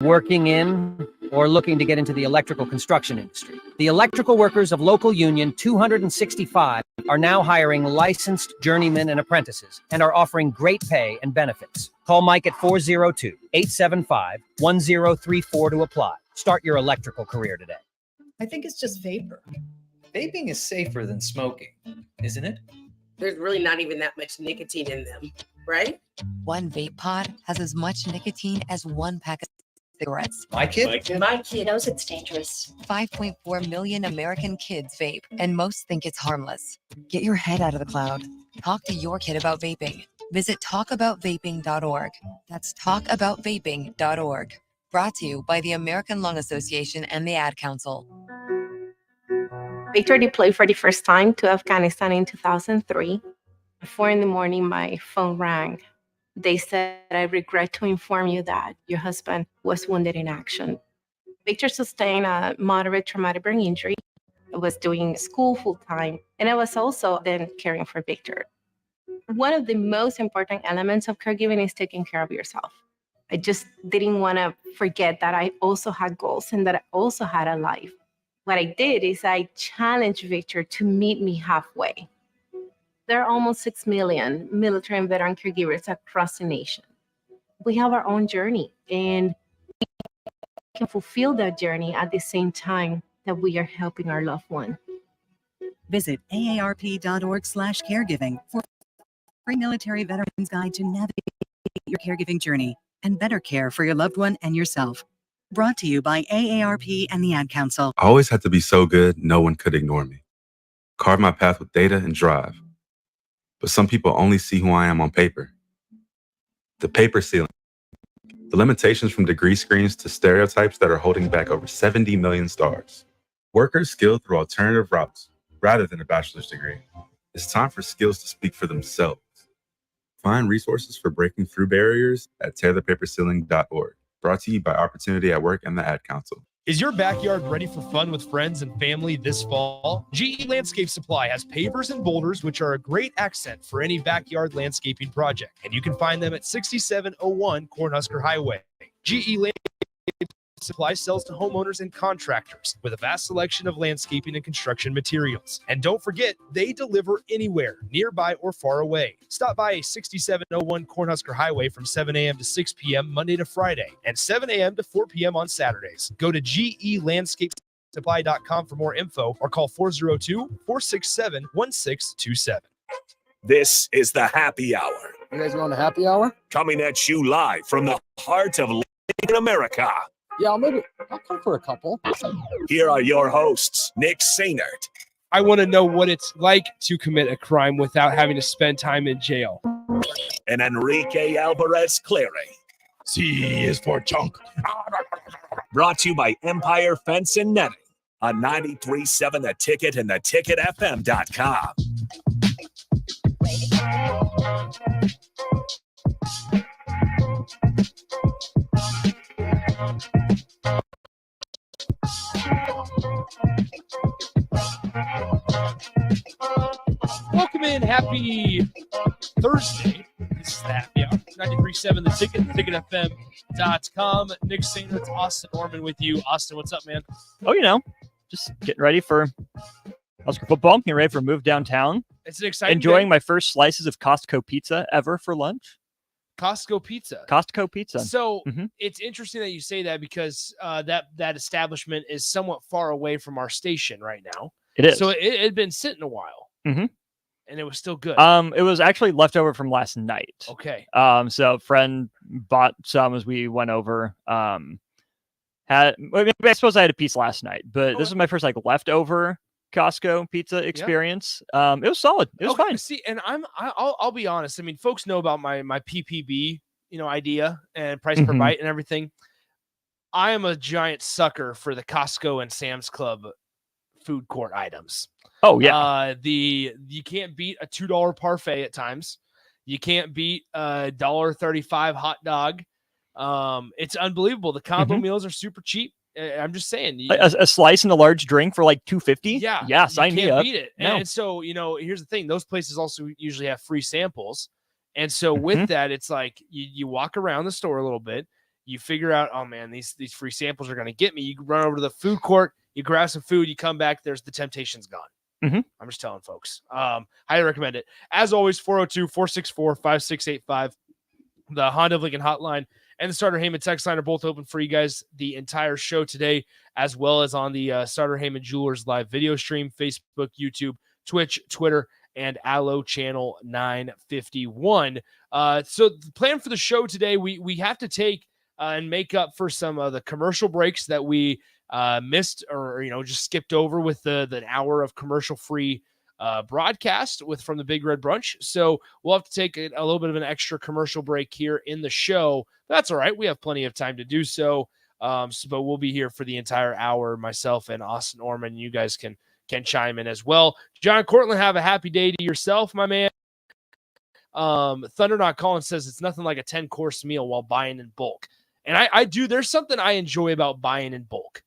working in or looking to get into the electrical construction industry. The electrical workers of local union 265 are now hiring licensed journeymen and apprentices and are offering great pay and benefits. Call Mike at 402-875-1034 to apply. Start your electrical career today. I think it's just vapor. Vaping is safer than smoking, isn't it? There's really not even that much nicotine in them, right? One vape pod has as much nicotine as one pack of cigarettes. My kid knows it's dangerous. 5.4 million American kids vape, and most think it's harmless. Get your head out of the cloud. Talk to your kid about vaping. Visit talkaboutvaping.org. That's talkaboutvaping.org. Brought to you by the American Lung Association and the Ad Council. Victor deployed for the first time to Afghanistan in 2003. At 4 a.m, my phone rang. They said, "I regret to inform you that your husband was wounded in action." Victor sustained a moderate traumatic brain injury. I was doing school full-time, and I was also then caring for Victor. One of the most important elements of caregiving is taking care of yourself. I just didn't want to forget that I also had goals and that I also had a life. What I did is I challenged Victor to meet me halfway. There are almost 6 million military and veteran caregivers across the nation. We have our own journey, and we can fulfill that journey at the same time that we are helping our loved one. Visit aarp.org/caregiving for a free military veterans guide to navigate your caregiving journey and better care for your loved one and yourself. Brought to you by AARP and the Ad Council. I always had to be so good, no one could ignore me. Carve my path with data and drive. But some people only see who I am on paper. The paper ceiling. The limitations from degree screens to stereotypes that are holding back over 70 million stars. Workers skilled through alternative routes rather than a bachelor's degree. It's time for skills to speak for themselves. Find resources for breaking through barriers at tearthepaperceiling.org. Brought to you by Opportunity at Work and the Ad Council. Is your backyard ready for fun with friends and family this fall? GE Landscape Supply has pavers and boulders, which are a great accent for any backyard landscaping project. And you can find them at 6701 Cornhusker Highway. GE Landscape Supply sells to homeowners and contractors with a vast selection of landscaping and construction materials. And don't forget, they deliver anywhere, nearby or far away. Stop by 6701 Cornhusker Highway from 7 a.m. to 6 p.m. Monday to Friday and 7 a.m. to 4 p.m. on Saturdays. Go to GELandscapesupply.com for more info or call 402-467-1627. This is the Happy Hour. You guys going to happy hour? Coming at you live from the heart of America. Yeah, I'll come for a couple. Here are your hosts, Nick Sainert. I want to know what it's like to commit a crime without having to spend time in jail. And Enrique Alvarez Clary. C is for chunk. Brought to you by Empire Fence and Netting on 93.7 The Ticket and theticketfm.com. Welcome in. Happy Thursday. This is the Happy Hour. 93.7 The Ticket, theticketfm.com. Nick Sainert, Austin Orman with you. Austin, what's up, man? Oh, just getting ready for Husker football. Getting ready for a move downtown. It's an exciting Enjoying day. my first slices of Costco pizza ever for lunch. Costco pizza. So It's interesting that you say that because that establishment is somewhat far away from our station right now. It is. So it had been sitting a while. Mm-hmm. And it was still good. It was actually leftover from last night. Okay. So a friend bought some as we went over. I suppose I had a piece last night, but this is my first leftover Costco pizza experience. It was solid. It was fine. See, and I'll be honest. I mean, folks know about my PPB, idea and price per bite and everything. I am a giant sucker for the Costco and Sam's Club food court items. Oh yeah. You can't beat a $2 parfait at times. You can't beat a $1.35 hot dog. It's unbelievable. The combo meals are super cheap. I'm just saying, a slice and a large drink for $2.50. Yeah, sign me can't up. Beat it. No. And so, here's the thing: those places also usually have free samples, and so with that, it's like you walk around the store a little bit, You figure out, oh man, these free samples are going to get me. You run over to the food court, you grab some food, you come back, there's the temptation's gone. Mhm. I'm just telling folks. Highly recommend it. As always, 402-464-5685. The Honda of Lincoln hotline and the Starter Heyman text line are both open for you guys the entire show today, as well as on the Starter Heyman Jewelers live video stream, Facebook, YouTube, Twitch, Twitter, and Allo Channel 951. So the plan for the show today, we have to take and make up for some of the commercial breaks that we missed or just skipped over with the hour of commercial-free broadcast from the Big Red Brunch. So we'll have to take a little bit of an extra commercial break here in the show. That's all right. We have plenty of time to do so. But we'll be here for the entire hour, myself and Austin Orman. You guys can chime in as well. John Cortland, have a happy day to yourself, my man. Thunder Not Calling says it's nothing like a 10-course meal while buying in bulk. And I do. There's something I enjoy about buying in bulk.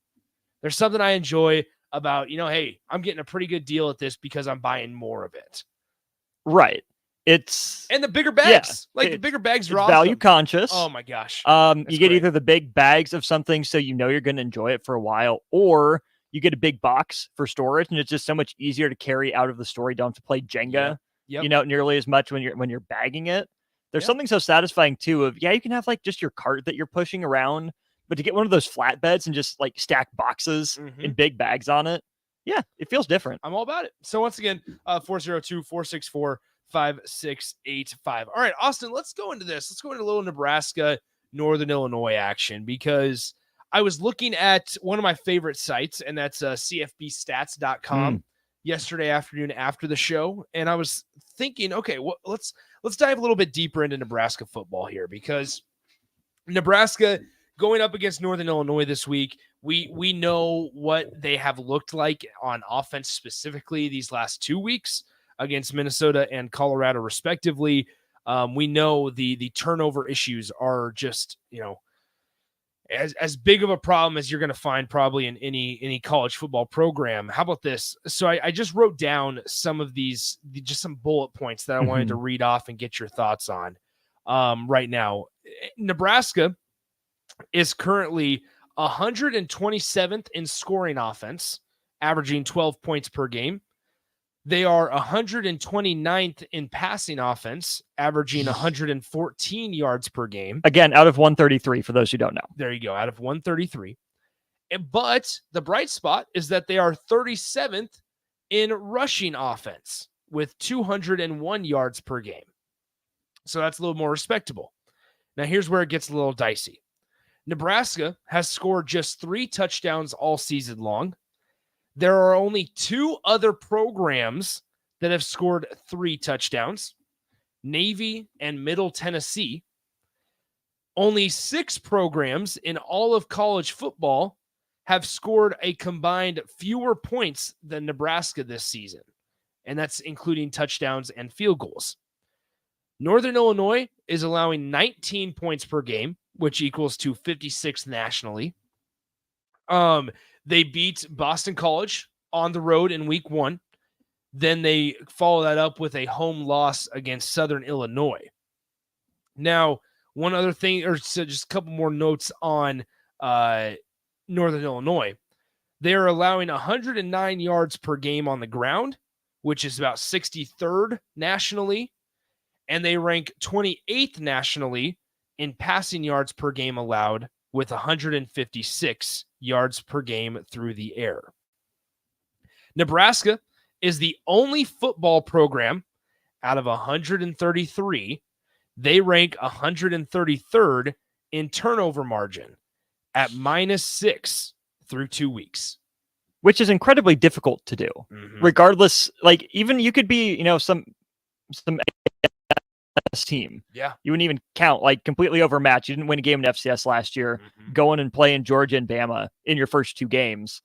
There's something I enjoy about, hey, I'm getting a pretty good deal at this because I'm buying more of it. Right. And the bigger bags. The bigger bags are awesome. Value conscious. Oh my gosh. You get either the big bags of something so you're going to enjoy it for a while, or you get a big box for storage, and it's just so much easier to carry out of the store. You don't have to play Jenga, nearly as much when you're bagging it. There's something so satisfying too of, you can have just your cart that you're pushing around, but to get one of those flatbeds and just stack boxes in big bags on it, it feels different. I'm all about it. So once again, 402-464-5685. All right, Austin, let's go into this. Let's go into a little Nebraska, Northern Illinois action, because I was looking at one of my favorite sites, and that's cfbstats.com yesterday afternoon after the show. And I was thinking, okay, let's dive a little bit deeper into Nebraska football here, because Nebraska going up against Northern Illinois this week, we know what they have looked like on offense specifically these last 2 weeks against Minnesota and Colorado respectively. We know the turnover issues are just, as big of a problem as you're going to find probably in any college football program. How about this? So I just wrote down some of these, just some bullet points that I wanted to read off and get your thoughts on right now. Nebraska is currently 127th in scoring offense, averaging 12 points per game. They are 129th in passing offense, averaging 114 yards per game. Again, out of 133, for those who don't know. There you go, out of 133. But the bright spot is that they are 37th in rushing offense with 201 yards per game. So that's a little more respectable. Now, here's where it gets a little dicey. Nebraska has scored just 3 touchdowns all season long. There are only 2 other programs that have scored 3 touchdowns, Navy and Middle Tennessee. Only 6 programs in all of college football have scored a combined fewer points than Nebraska this season, and that's including touchdowns and field goals. Northern Illinois is allowing 19 points per game, which equals to 56th nationally. They beat Boston College on the road in week 1. Then they follow that up with a home loss against Southern Illinois. Now, one other thing, or so just a couple more notes on Northern Illinois. They're allowing 109 yards per game on the ground, which is about 63rd nationally. And they rank 28th nationally in passing yards per game allowed, with 156 yards per game through the air. Nebraska is the only football program out of 133. They rank 133rd in turnover margin at -6 through 2 weeks. Which is incredibly difficult to do. Regardless, even you could be, some team. Yeah. You wouldn't even count, completely overmatched. You didn't win a game in FCS last year. Going and playing Georgia and Bama in your first 2 games,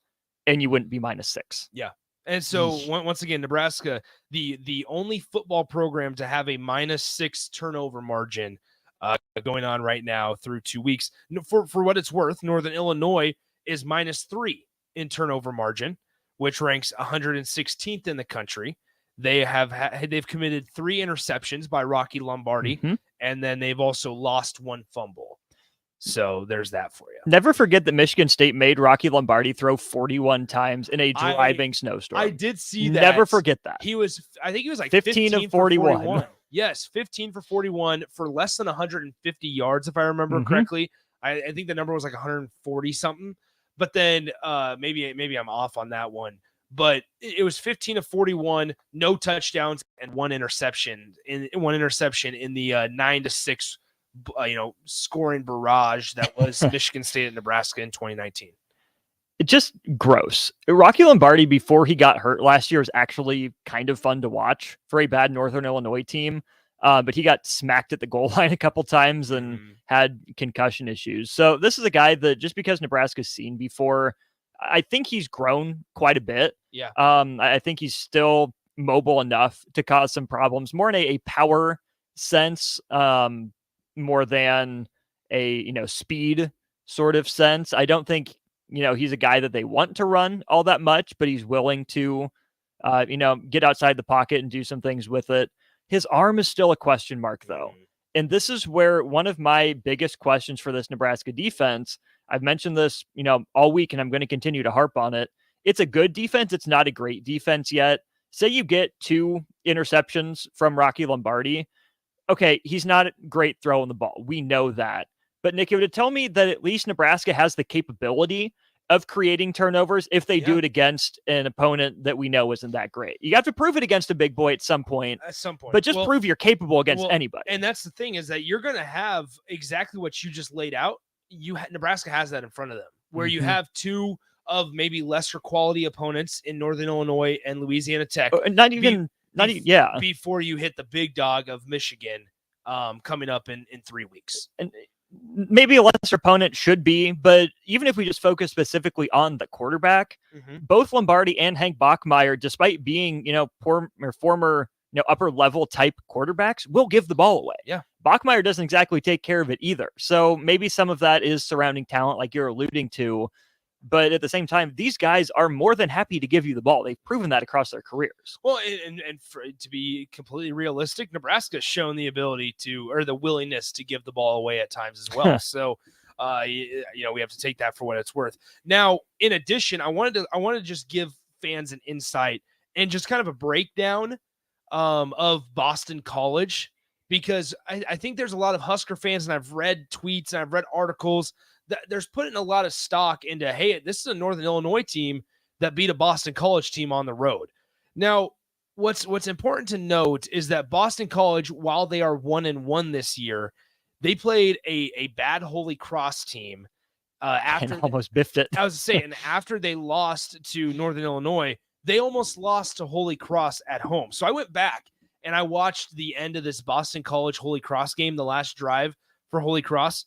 and you wouldn't be -6. Yeah. And so once again, Nebraska, the only football program to have a -6 turnover margin going on right now through 2 weeks. For what it's worth, Northern Illinois is -3 in turnover margin, which ranks 116th in the country. They've committed 3 interceptions by Rocky Lombardi, and then they've also lost 1 fumble. So there's that for you. Never forget that Michigan State made Rocky Lombardi throw 41 times in a driving snowstorm. I did see that. Never forget that. I think he was like 15 of 41. Yes, 15 for 41 for less than 150 yards, if I remember correctly. I think the number was like 140 something. But then maybe I'm off on that one. But it was 15 of 41, no touchdowns, and one interception in the 9-6 scoring barrage that was Michigan State and Nebraska in 2019. It's just gross. Rocky Lombardi, before he got hurt last year, was actually kind of fun to watch for a bad Northern Illinois team. But he got smacked at the goal line a couple times and had concussion issues. So this is a guy that, just because Nebraska's seen before, I think he's grown quite a bit. Yeah. I think he's still mobile enough to cause some problems, more in a power sense, more than a speed sort of sense. I don't think he's a guy that they want to run all that much, but he's willing to get outside the pocket and do some things with it. His arm is still a question mark, though. And this is where one of my biggest questions for this Nebraska defense, I've mentioned this, all week, and I'm going to continue to harp on it. It's a good defense. It's not a great defense yet. Say you get 2 interceptions from Rocky Lombardi. Okay, he's not great throwing the ball. We know that. But Nick, it would tell me that at least Nebraska has the capability of creating turnovers if they do it against an opponent that we know isn't that great. You have to prove it against a big boy at some point. But just prove you're capable against anybody. And that's the thing, is that you're going to have exactly what you just laid out. Nebraska has that in front of them, where you have 2 of maybe lesser quality opponents in Northern Illinois and Louisiana Tech. Before you hit the big dog of Michigan coming up in 3 weeks. And maybe a lesser opponent should be, but even if we just focus specifically on the quarterback, both Lombardi and Hank Bachmeier, despite being, former, upper level type quarterbacks, will give the ball away. Yeah. Bachmeier doesn't exactly take care of it either. So maybe some of that is surrounding talent, like you're alluding to. But at the same time, these guys are more than happy to give you the ball. They've proven that across their careers. Well, and to be completely realistic, Nebraska's shown the ability or the willingness to give the ball away at times as well. So, we have to take that for what it's worth. Now, in addition, I wanted to just give fans an insight and just kind of a breakdown of Boston College, because I think there's a lot of Husker fans, and I've read tweets and I've read articles that there's putting a lot of stock into, hey, this is a Northern Illinois team that beat a Boston College team on the road. Now, what's important to note is that Boston College, while they are 1-1 this year, they played a bad Holy Cross team after and almost biffed it. I was saying, after they lost to Northern Illinois, they almost lost to Holy Cross at home. So I went back and I watched the end of this Boston College Holy Cross game, the last drive for Holy Cross.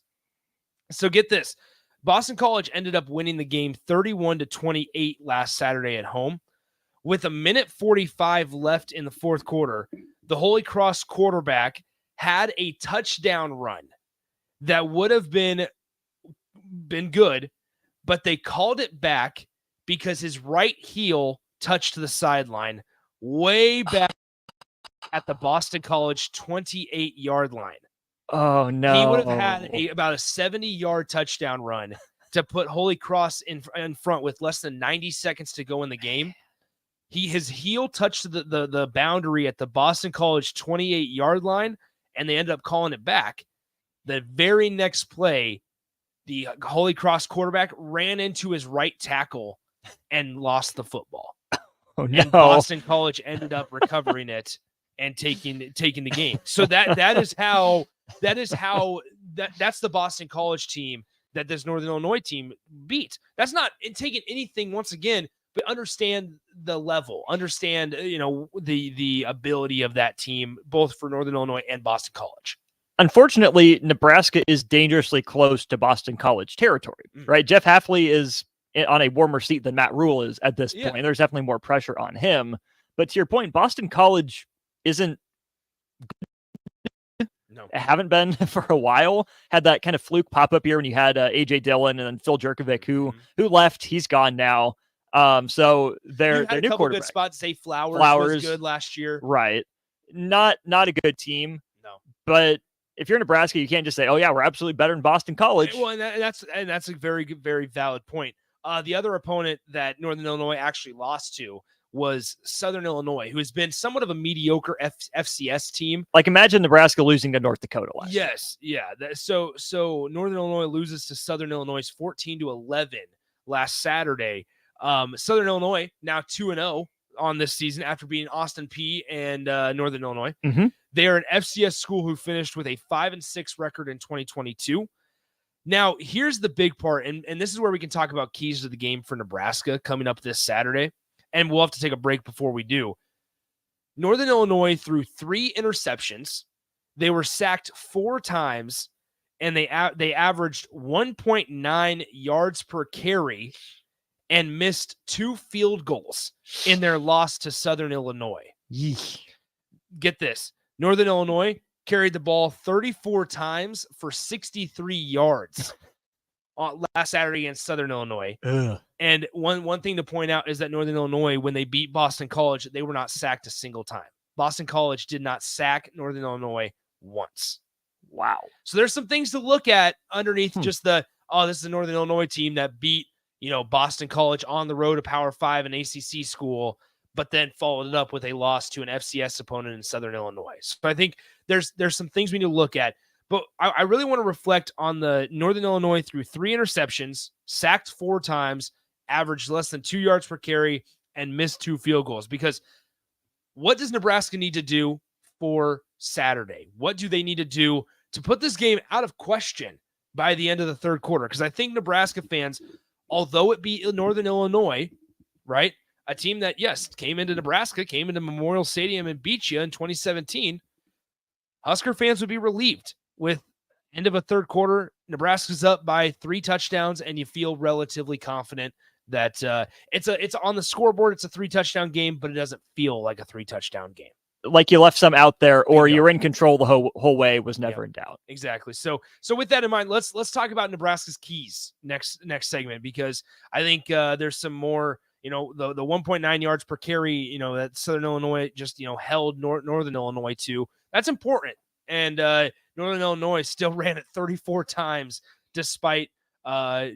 So get this, Boston College ended up winning the game 31-28 last Saturday at home. With 1:45 left in the fourth quarter, the Holy Cross quarterback had a touchdown run that would have been good, but they called it back because his right heel touched the sideline way back at the Boston College 28-yard line. Oh, no. He would have had about a 70-yard touchdown run to put Holy Cross in front with less than 90 seconds to go in the game. His heel touched the boundary at the Boston College 28-yard line, and they ended up calling it back. The very next play, the Holy Cross quarterback ran into his right tackle and lost the football. Oh, no. And Boston College ended up recovering it and taking the game. So that's the Boston College team that this Northern Illinois team beat. That's not taking anything, once again, but understand the level, understand, the ability of that team, both for Northern Illinois and Boston College. Unfortunately, Nebraska is dangerously close to Boston College territory, right? Jeff Hafley is on a warmer seat than Matt Rule is at this point. There's definitely more pressure on him. But to your point, Boston College isn't No. haven't been for a while. Had that kind of fluke pop up here when you had AJ Dillon and then Phil Jerkovic, who left. He's gone now. So their new quarterback. Good spots. Say Flowers was good last year. Right. Not a good team. No. But if you're Nebraska, you can't just say, "Oh yeah, we're absolutely better than Boston College." Well, and that's a very good, very valid point. The other opponent that Northern Illinois actually lost to was Southern Illinois, who has been somewhat of a mediocre FCS team. Like, imagine Nebraska losing to North Dakota last year. Yes, yeah. So Northern Illinois loses to Southern Illinois 14-11 last Saturday. Southern Illinois now 2-0 on this season after beating Austin Peay and Northern Illinois. Mm-hmm. They are an FCS school who finished with a 5-6 record in 2022. Now, here's the big part, and this is where we can talk about keys to the game for Nebraska coming up this Saturday, and we'll have to take a break before we do. Northern Illinois threw 3 interceptions. They were sacked 4 times, and they averaged 1.9 yards per carry and missed 2 field goals in their loss to Southern Illinois. Yeesh. Get this. Northern Illinois carried the ball 34 times for 63 yards last Saturday against Southern Illinois. Ugh. And one thing to point out is that Northern Illinois, when they beat Boston College, they were not sacked a single time. Boston College did not sack Northern Illinois once. Wow. So there's some things to look at underneath just this is a Northern Illinois team that beat, Boston College on the road, a Power 5 and ACC school, but then followed it up with a loss to an FCS opponent in Southern Illinois. So I think there's some things we need to look at. But I really want to reflect on the Northern Illinois threw 3 interceptions, sacked 4 times, averaged less than 2 yards per carry, and missed 2 field goals. Because what does Nebraska need to do for Saturday? What do they need to do to put this game out of question by the end of the third quarter? Because I think Nebraska fans, although it be Northern Illinois, right, a team that, yes, came into Nebraska, came into Memorial Stadium and beat you in 2017, Husker fans would be relieved. With end of a third quarter, Nebraska's up by 3 touchdowns, and you feel relatively confident that it's on the scoreboard. It's a 3-touchdown game, but it doesn't feel like a 3-touchdown game. Like you left some out there, or you're in control the whole way. Was never in doubt. Exactly. So with that in mind, let's talk about Nebraska's keys next segment, because I think there's some more. The 1.9 yards per carry, that Southern Illinois just held Northern Illinois to. That's important. And Northern Illinois still ran it 34 times despite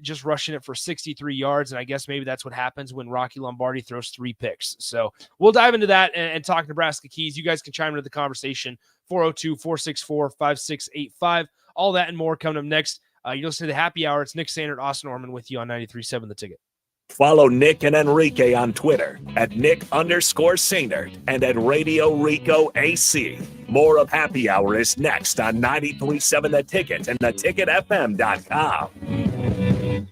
just rushing it for 63 yards. And I guess maybe that's what happens when Rocky Lombardi throws 3 picks. So we'll dive into that and talk Nebraska keys. You guys can chime into the conversation, 402-464-5685. All that and more coming up next. You'll listen to the Happy Hour. It's Nick Sandert, Austin Orman with you on 93.7 The Ticket. Follow Nick and Enrique on Twitter at Nick_Sandert and at Radio Rico AC. More of Happy Hour is next on 93.7 The Ticket and theticketfm.com.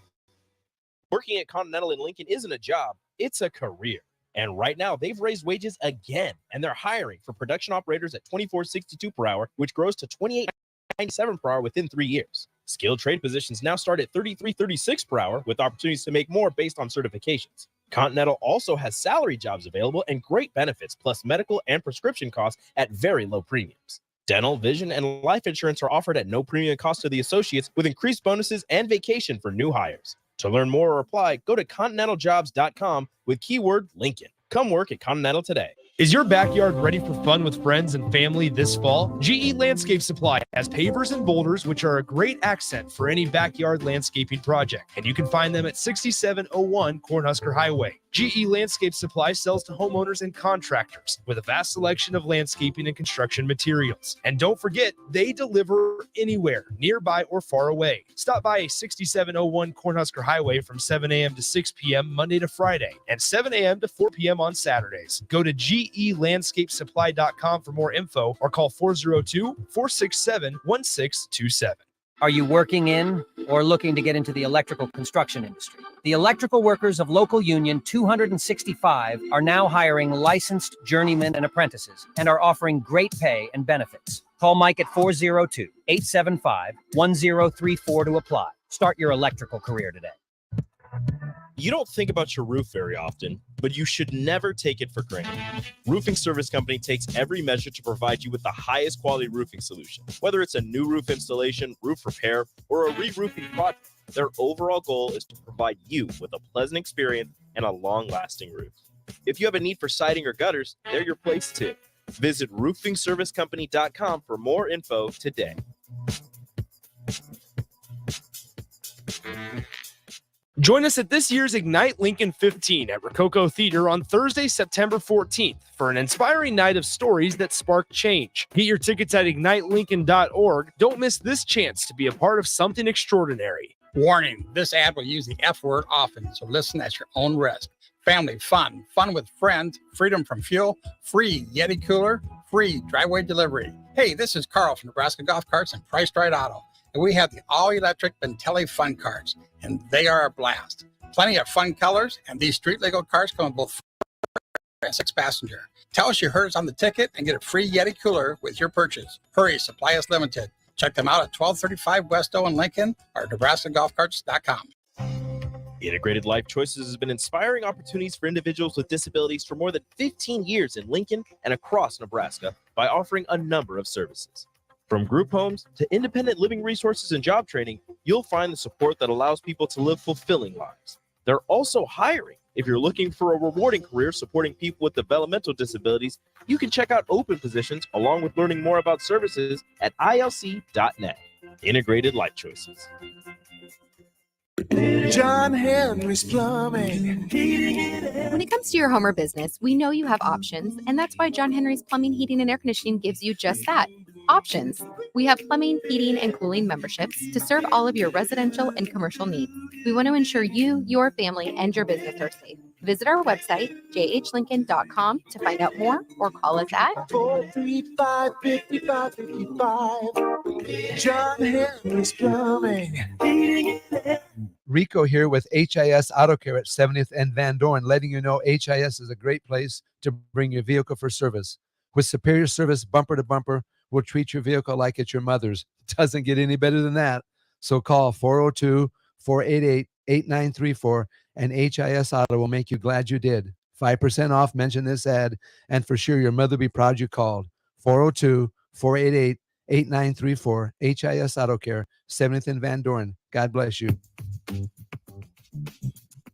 Working at Continental in Lincoln isn't a job, it's a career. And right now, they've raised wages again, and they're hiring for production operators at $24.62 per hour, which grows to $28.97 per hour within 3 years. Skilled trade positions now start at $33.36 per hour, with opportunities to make more based on certifications. Continental also has salary jobs available and great benefits, plus medical and prescription costs at very low premiums. Dental, vision, and life insurance are offered at no premium cost to the associates, with increased bonuses and vacation for new hires. To learn more or apply, go to continentaljobs.com with keyword Lincoln. Come work at Continental today. Is your backyard ready for fun with friends and family this fall? GE Landscape Supply has pavers and boulders, which are a great accent for any backyard landscaping project. And you can find them at 6701 Cornhusker Highway. GE Landscape Supply sells to homeowners and contractors with a vast selection of landscaping and construction materials. And don't forget, they deliver anywhere, nearby or far away. Stop by 6701 Cornhusker Highway from 7 a.m. to 6 p.m. Monday to Friday and 7 a.m. to 4 p.m. on Saturdays. Go to GELandscapesupply.com for more info or call 402-467-1627. Are you working in or looking to get into the electrical construction industry? The electrical workers of local union 265 are now hiring licensed journeymen and apprentices and are offering great pay and benefits. Call Mike at 402-875-1034 to apply. Start your electrical career today. You don't think about your roof very often, but you should never take it for granted. Roofing Service Company takes every measure to provide you with the highest quality roofing solution. Whether it's a new roof installation, roof repair, or a re-roofing project, their overall goal is to provide you with a pleasant experience and a long-lasting roof. If you have a need for siding or gutters, they're your place too. Visit roofingservicecompany.com for more info today. Join us at this year's Ignite Lincoln 15 at Rococo Theater on Thursday, September 14th for an inspiring night of stories that spark change. Get your tickets at ignitelincoln.org. Don't miss this chance to be a part of something extraordinary. Warning, this ad will use the F word often, so listen at your own risk. Family fun, fun with friends, freedom from fuel, free Yeti cooler, free driveway delivery. Hey, this is Carl from Nebraska Golf Carts and Price Right Auto, and we have the all-electric Bentelli Fun Carts, and they are a blast. Plenty of fun colors, and these street-legal cars come in both 4 and 6 passenger. Tell us you heard us on the ticket and get a free Yeti cooler with your purchase. Hurry, supply is limited. Check them out at 1235 West O in Lincoln or NebraskaGolfCarts.com. Integrated Life Choices has been inspiring opportunities for individuals with disabilities for more than 15 years in Lincoln and across Nebraska by offering a number of services. From group homes to independent living resources and job training, you'll find the support that allows people to live fulfilling lives. They're also hiring. If you're looking for a rewarding career supporting people with developmental disabilities, you can check out open positions along with learning more about services at ilc.net. Integrated Life Choices. John Henry's Plumbing. When it comes to your home or business, we know you have options, and that's why John Henry's Plumbing, Heating, and Air Conditioning gives you just that. Options. We have plumbing, heating, and cooling memberships to serve all of your residential and commercial needs. We want to ensure you, your family, and your business are safe. Visit our website, jhlincoln.com, to find out more or call us at 435-5555. John Henry's Plumbing. Rico here with HIS Auto Care at 70th and Van Dorn, letting you know HIS is a great place to bring your vehicle for service. With superior service, bumper to bumper, we'll treat your vehicle like it's your mother's. It doesn't get any better than that. So call 402-488-8934 and HIS Auto will make you glad you did. 5% off, mention this ad, and for sure your mother will be proud you called. 402-488-8934, HIS Auto Care, 70th and Van Dorn. God bless you.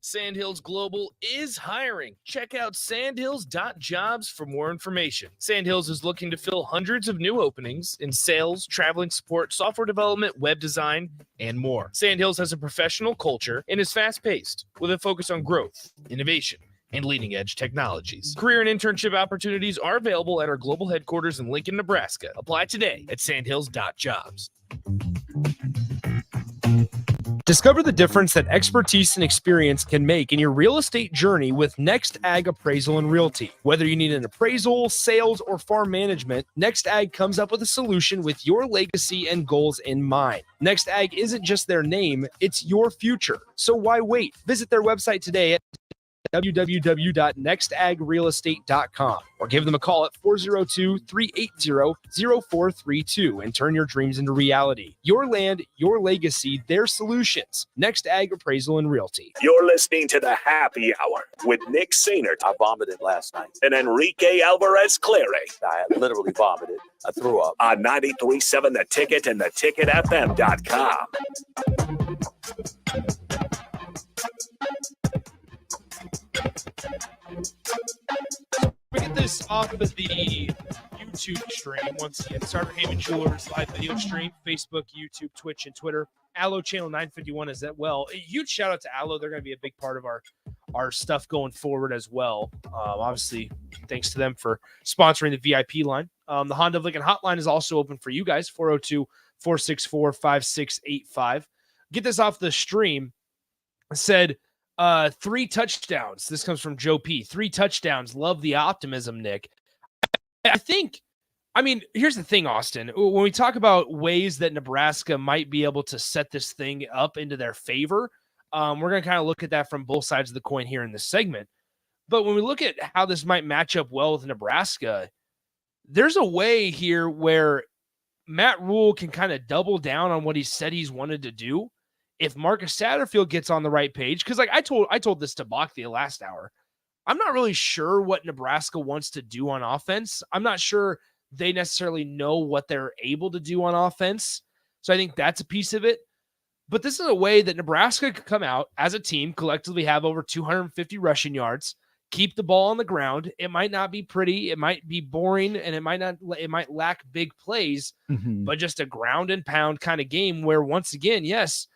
Sandhills Global is hiring. Check out sandhills.jobs for more information. Sandhills is looking to fill hundreds of new openings in sales, traveling support, software development, web design, and more. Sandhills has a professional culture and is fast-paced with a focus on growth, innovation, and leading-edge technologies. Career and internship opportunities are available at our global headquarters in Lincoln, Nebraska. Apply today at sandhills.jobs. Discover the difference that expertise and experience can make in your real estate journey with Next Ag Appraisal and Realty. Whether you need an appraisal, sales, or farm management, Next Ag comes up with a solution with your legacy and goals in mind. Next Ag isn't just their name, it's your future. So why wait? Visit their website today at www.nextagrealestate.com or give them a call at 402-380-0432 and turn your dreams into reality. Your land, your legacy, their solutions. Next Ag Appraisal and Realty. You're listening to the Happy Hour with Nick Sainert. I vomited last night. And Enrique Alvarez Clary. I literally vomited. I threw up. On 93.7 The Ticket and theticketfm.com. We get this off of the YouTube stream once again. Starter Heyman Jewelers live video stream, Facebook, YouTube, Twitch, and Twitter. Allo Channel 951 is that well. A huge shout out to Allo. They're going to be a big part of our stuff going forward as well. Obviously, thanks to them for sponsoring the VIP line. The Honda of Lincoln hotline is also open for you guys, 402-464-5685. Get this off the stream. Said 3 touchdowns. This comes from Joe P. 3 touchdowns. Love the optimism, Nick. I mean, here's the thing, Austin. When we talk about ways that Nebraska might be able to set this thing up into their favor, we're going to kind of look at that from both sides of the coin here in this segment. But when we look at how this might match up well with Nebraska, there's a way here where Matt Rule can kind of double down on what he said he's wanted to do. If Marcus Satterfield gets on the right page, because like I told this to Bachthia last hour, I'm not really sure what Nebraska wants to do on offense. I'm not sure they necessarily know what they're able to do on offense. So I think that's a piece of it. But this is a way that Nebraska could come out as a team, collectively have over 250 rushing yards, keep the ball on the ground. It might not be pretty, it might be boring, and it might lack big plays, but just a ground and pound kind of game where once again, yes,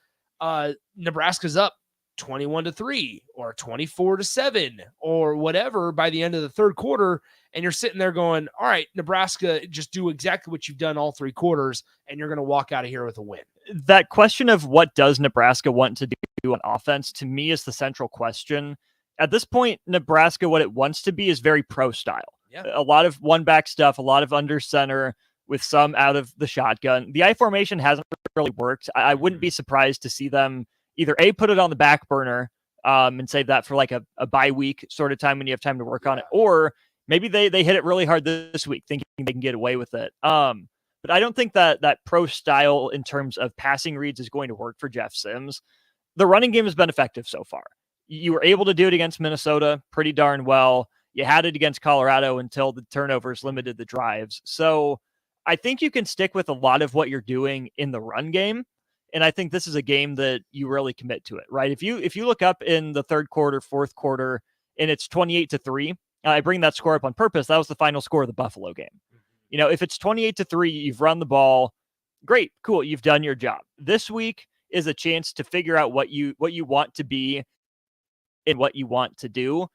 Nebraska's up 21-3 or 24-7 or whatever by the end of the third quarter, and you're sitting there going, all right, Nebraska, just do exactly what you've done all 3 quarters, and you're going to walk out of here with a win. That question of what does Nebraska want to do on offense, to me, is the central question. At this point, Nebraska, what it wants to be is very pro style. Yeah. A lot of one-back stuff, a lot of under center with some out of the shotgun. The I formation hasn't really worked. I wouldn't be surprised to see them either A, put it on the back burner and save that for like a bye week sort of time when you have time to work on it, or maybe they hit it really hard this week thinking they can get away with it. But I don't think that pro style in terms of passing reads is going to work for Jeff Sims. The running game has been effective so far. You were able to do it against Minnesota pretty darn well. You had it against Colorado until the turnovers limited the drives. So I think you can stick with a lot of what you're doing in the run game. And I think this is a game that you really commit to it, right? If you look up in the third quarter, fourth quarter, and it's 28-3, I bring that score up on purpose. That was the final score of the Buffalo game. You know, if it's 28-3, you've run the ball. Great, cool. You've done your job. This week is a chance to figure out what you want to be and what you want to do.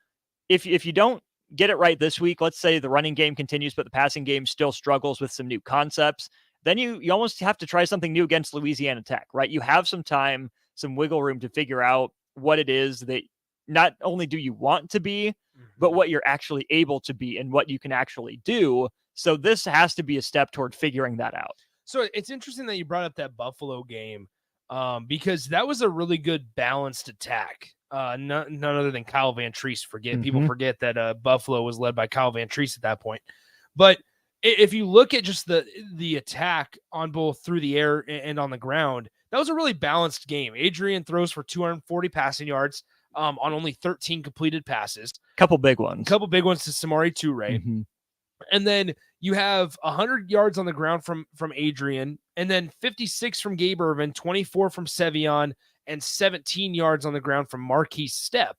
If you don't get it right this week, let's say the running game continues, but the passing game still struggles with some new concepts, then you almost have to try something new against Louisiana Tech, right? You have some time, some wiggle room to figure out what it is that not only do you want to be, but what you're actually able to be and what you can actually do. So this has to be a step toward figuring that out. So it's interesting that you brought up that Buffalo game because that was a really good balanced attack. None other than Kyle Van Treese. People forget that Buffalo was led by Kyle Van Treese at that point. But if you look at just the attack on both through the air and on the ground, that was a really balanced game. Adrian throws for 240 passing yards on only 13 completed passes. Couple big ones to Samori Toure. And then you have 100 yards on the ground from Adrian, and then 56 from Gabe Ervin, 24 from Sevion, and 17 yards on the ground from Marquise Stepp.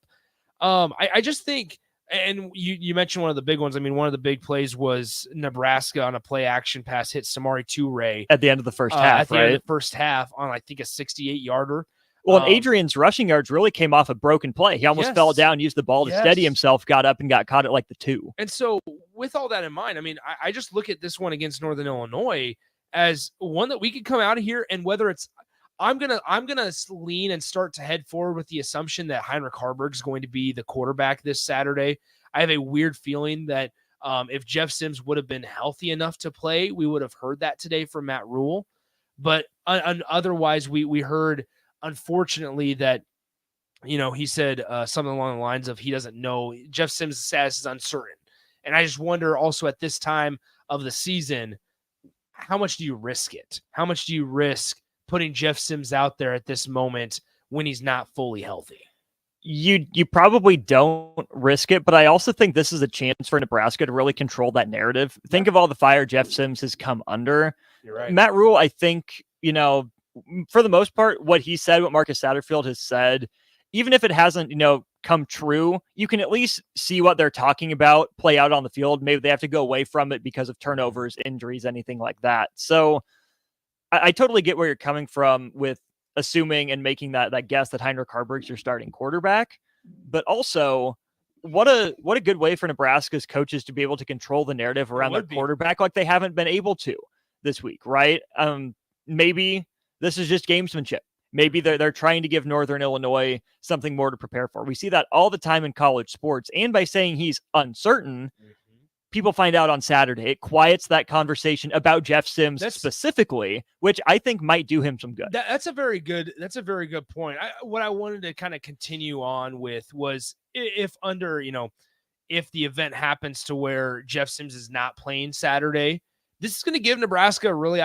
I just think, and you mentioned one of the big ones. I mean, one of the big plays was Nebraska on a play action pass hit Samori Toure at the end of the first half, at the end of the first half on, I think, a 68-yarder. Well, and Adrian's rushing yards really came off a broken play. He almost fell down, used the ball to steady himself, got up and got caught at like the 2. And so with all that in mind, I mean, I just look at this one against Northern Illinois as one that we could come out of here, and whether it's I'm gonna lean and start to head forward with the assumption that Heinrich Harburg is going to be the quarterback this Saturday. I have a weird feeling that if Jeff Sims would have been healthy enough to play, we would have heard that today from Matt Rule. But otherwise, we heard, unfortunately, that he said something along the lines of he doesn't know. Jeff Sims' status is uncertain, and I just wonder also at this time of the season, how much do you risk it? How much do you risk putting Jeff Sims out there at this moment when he's not fully healthy? You probably don't risk it, but I also think this is a chance for Nebraska to really control that narrative. Think of all the fire Jeff Sims has come under. You're right. Matt Rule, I think, for the most part, what he said, what Marcus Satterfield has said, even if it hasn't, come true, you can at least see what they're talking about play out on the field. Maybe they have to go away from it because of turnovers, injuries, anything like that. So I totally get where you're coming from with assuming and making that guess that Heinrich Harburg's your starting quarterback, but also what a good way for Nebraska's coaches to be able to control the narrative around their quarterback like they haven't been able to this week, right? Maybe this is just gamesmanship. Maybe they're trying to give Northern Illinois something more to prepare for. We see that all the time in college sports, and by saying he's uncertain, people find out on Saturday. It quiets that conversation about Jeff Sims specifically, which I think might do him some good. That's a very good point. What I wanted to kind of continue on with was if the event happens to where Jeff Sims is not playing Saturday, this is going to give Nebraska a really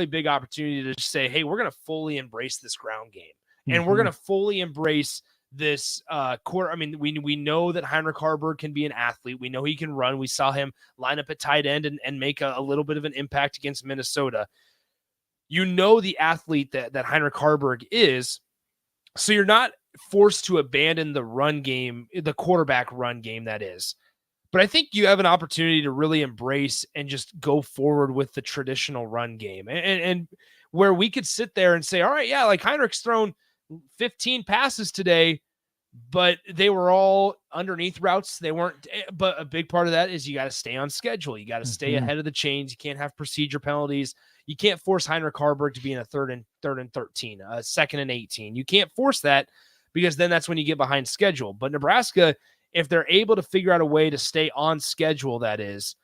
big opportunity to just say, hey, we're going to fully embrace this ground game, and we're going to fully embrace this quarter. I mean, we know that Heinrich Harburg can be an athlete. We know he can run. We saw him line up at tight end and make a little bit of an impact against Minnesota. The athlete that Heinrich Harburg is, so you're not forced to abandon the run game, the quarterback run game that is. But I think you have an opportunity to really embrace and just go forward with the traditional run game. And where we could sit there and say, all right, yeah, like Heinrich's thrown 15 passes today, but they were all underneath routes. They weren't, but a big part of that is you got to stay on schedule. You got to stay ahead of the chains. You can't have procedure penalties. You can't force Heinrich Haarberg to be in a third and 13, a 2nd and 18. You can't force that because then that's when you get behind schedule. But Nebraska, if they're able to figure out a way to stay on schedule, that is,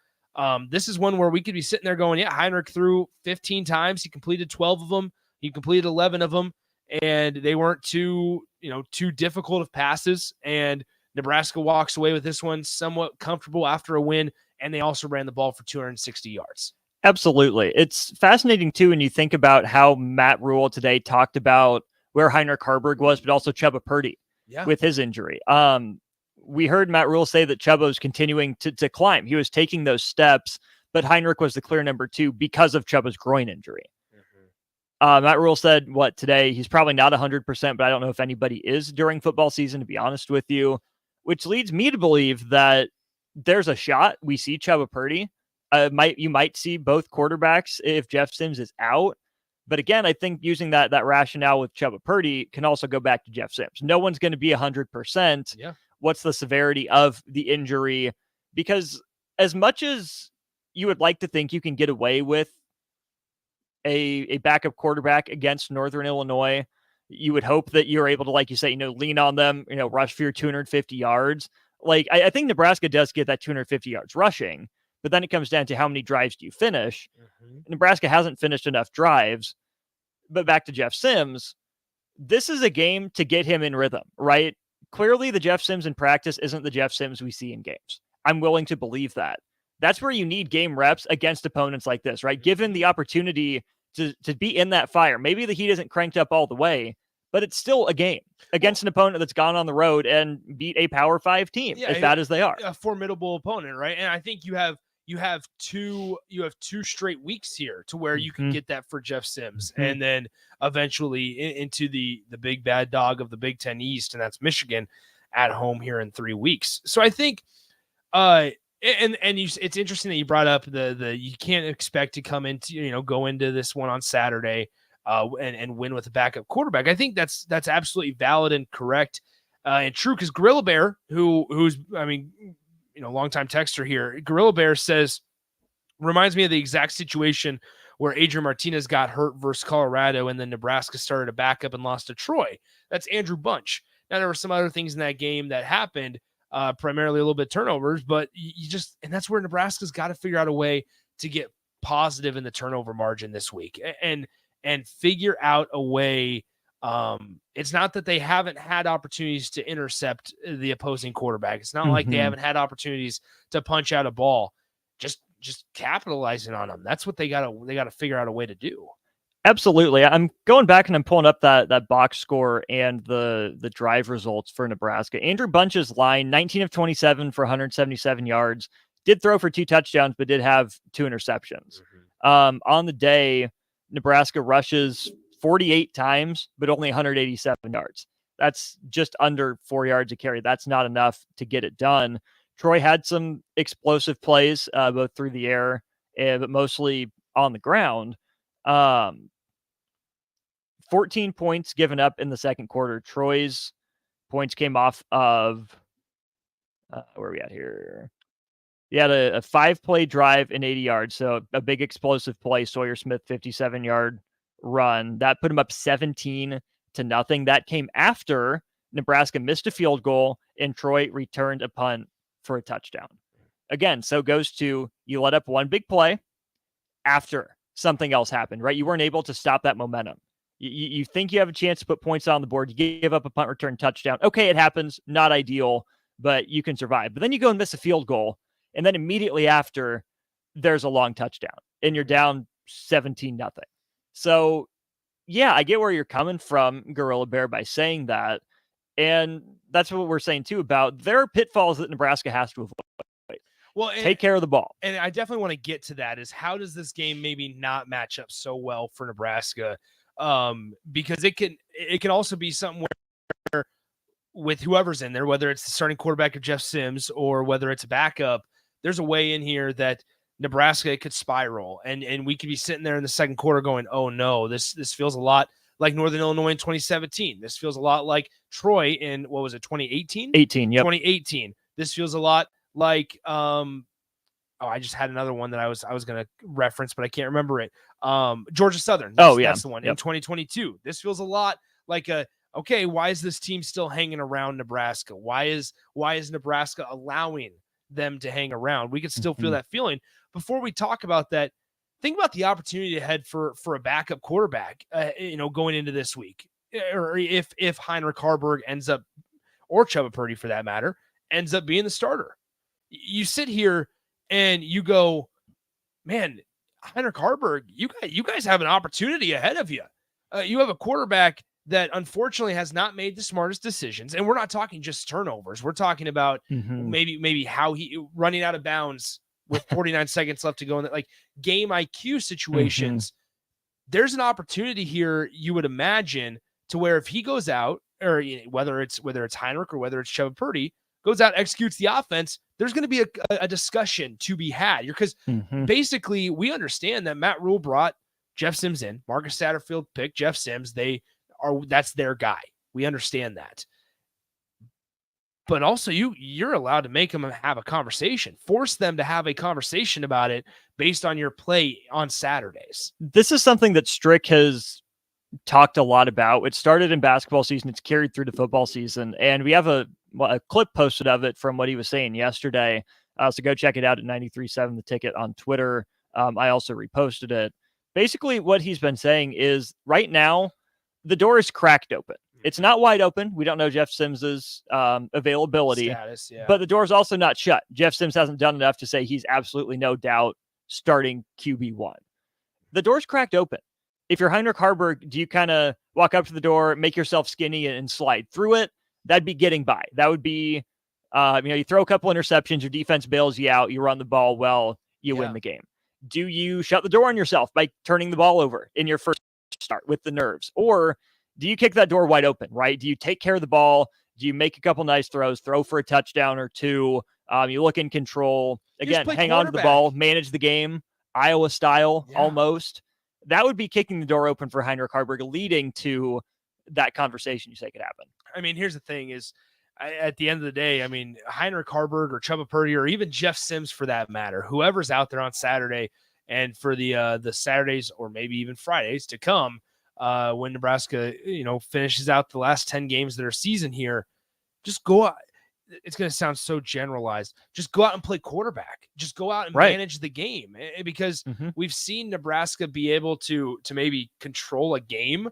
this is one where we could be sitting there going, yeah, Heinrich threw 15 times. He completed 12 of them. He completed 11 of them. And they weren't too difficult of passes. And Nebraska walks away with this one somewhat comfortable after a win. And they also ran the ball for 260 yards. Absolutely. It's fascinating, too, when you think about how Matt Rule today talked about where Heinrich Haarberg was, but also Chubba Purdy with his injury. We heard Matt Rule say that Chubba was continuing to climb. He was taking those steps, but Heinrich was the clear number 2 because of Chubba's groin injury. Matt Rule said today, he's probably not 100%, but I don't know if anybody is during football season, to be honest with you, which leads me to believe that there's a shot we see Chubba Purdy. You might see both quarterbacks if Jeff Sims is out. But again, I think using that rationale with Chubba Purdy can also go back to Jeff Sims. No one's going to be 100%. Yeah. What's the severity of the injury? Because as much as you would like to think you can get away with a backup quarterback against Northern Illinois, you would hope that you're able to, like you say, lean on them, rush for your 250 yards. Like, I think Nebraska does get that 250 yards rushing, but then it comes down to how many drives do you finish? Nebraska hasn't finished enough drives. But back to Jeff Sims, this is a game to get him in rhythm, right? Clearly, the Jeff Sims in practice isn't the Jeff Sims we see in games. I'm willing to believe that. That's where you need game reps against opponents like this, right? Give him the opportunity to be in that fire. Maybe the heat isn't cranked up all the way, but it's still a game against an opponent that's gone on the road and beat a Power 5 team, as bad as they are. A formidable opponent, right? And I think you have two straight weeks here to where you can get that for Jeff Sims, and then eventually into the big bad dog of the Big Ten East, and that's Michigan at home here in 3 weeks. So I think, it's interesting that you brought up the you can't expect to come into go into this one on Saturday and win with a backup quarterback. I think that's absolutely valid and correct and true, because Gorilla Bear, who's longtime texter here, Gorilla Bear says, reminds me of the exact situation where Adrian Martinez got hurt versus Colorado, and then Nebraska started a backup and lost to Troy. That's Andrew Bunch. Now, there were some other things in that game that happened, primarily a little bit turnovers, but and that's where Nebraska's got to figure out a way to get positive in the turnover margin this week and figure out a way. It's not that they haven't had opportunities to intercept the opposing quarterback. It's not like they haven't had opportunities to punch out a ball. Just capitalizing on them. That's what they got to figure out a way to do. Absolutely. I'm going back and I'm pulling up that box score and the drive results for Nebraska. Andrew Bunch's line, 19 of 27 for 177 yards, did throw for 2 touchdowns, but did have 2 interceptions. On the day, Nebraska rushes 48 times, but only 187 yards. That's just under 4 yards a carry. That's not enough to get it done. Troy had some explosive plays, both through the air, but mostly on the ground. 14 points given up in the second quarter. Troy's points came off of, where are we at here? He had a 5-play drive in 80 yards. So a big explosive play, Sawyer Smith, 57-yard run. That put him up 17-0. That came after Nebraska missed a field goal and Troy returned a punt for a touchdown. Again, so goes to, you let up one big play after something else happened, right? You weren't able to stop that momentum. You think you have a chance to put points on the board. You give up a punt return touchdown. Okay, it happens. Not ideal, but you can survive. But then you go and miss a field goal. And then immediately after, there's a long touchdown. And you're down 17-0. So, yeah, I get where you're coming from, Gorilla Bear, by saying that. And that's what we're saying, too, about there are pitfalls that Nebraska has to avoid. Well, take care of the ball. And I definitely want to get to that, is how does this game maybe not match up so well for Nebraska? Because it can also be something where with whoever's in there, whether it's the starting quarterback of Jeff Sims or whether it's a backup, there's a way in here that Nebraska, it could spiral, and we could be sitting there in the second quarter going, "Oh no, this feels a lot like Northern Illinois in 2017. This feels a lot like Troy in what was it, 2018? 18, yep. 2018. This feels a lot like I just had another one that I was going to reference, but I can't remember it. Georgia Southern. That's the one in 2022. This feels a lot like okay, why is this team still hanging around Nebraska? Why is Nebraska allowing them to hang around? We could still feel that feeling. Before we talk about that, think about the opportunity ahead for a backup quarterback, going into this week, or if Heinrich Haarberg ends up, or Chubba Purdy for that matter, ends up being the starter. You sit here and you go, man, Heinrich Haarberg, you guys have an opportunity ahead of you. You have a quarterback that unfortunately has not made the smartest decisions. And we're not talking just turnovers. We're talking about maybe how he running out of bounds with 49 seconds left to go in that, like, game IQ situations. There's an opportunity here, you would imagine, to where if he goes out, or whether it's Heinrich or whether it's Chubba Purdy, goes out, executes the offense, there's going to be a discussion to be had. Because basically we understand that Matt Rule brought Jeff Sims in. Marcus Satterfield picked Jeff Sims. That's their guy. We understand that. But also you're allowed to make them have a conversation, force them to have a conversation about it based on your play on Saturdays. This is something that Strick has talked a lot about. It started in basketball season. It's carried through to football season. And we have a clip posted of it from what he was saying yesterday. So go check it out at 93.7 The Ticket on Twitter. I also reposted it. Basically what he's been saying is right now, the door is cracked open. It's not wide open. We don't know Jeff Sims's availability, status, but the door is also not shut. Jeff Sims hasn't done enough to say he's absolutely no doubt starting QB1. The door's cracked open. If you're Heinrich Haarberg, do you kind of walk up to the door, make yourself skinny and slide through it? That'd be getting by. That would be, you throw a couple interceptions, your defense bails you out, you run the ball well, you win the game. Do you shut the door on yourself by turning the ball over in your first start with the nerves? Or do you kick that door wide open, right? Do you take care of the ball? Do you make a couple nice throws, throw for a touchdown or two? You look in control. Again, hang on to the ball, manage the game, Iowa style almost. That would be kicking the door open for Heinrich Haarberg, leading to that conversation you say could happen. I mean, here's the thing is, at the end of the day, I mean, Heinrich Haarberg or Chubba Purdy or even Jeff Sims for that matter, whoever's out there on Saturday and for the Saturdays or maybe even Fridays to come, when Nebraska, finishes out the last 10 games of their season here, just go out. It's going to sound so generalized. Just go out and play quarterback. Just go out and manage the game, because we've seen Nebraska be able to maybe control a game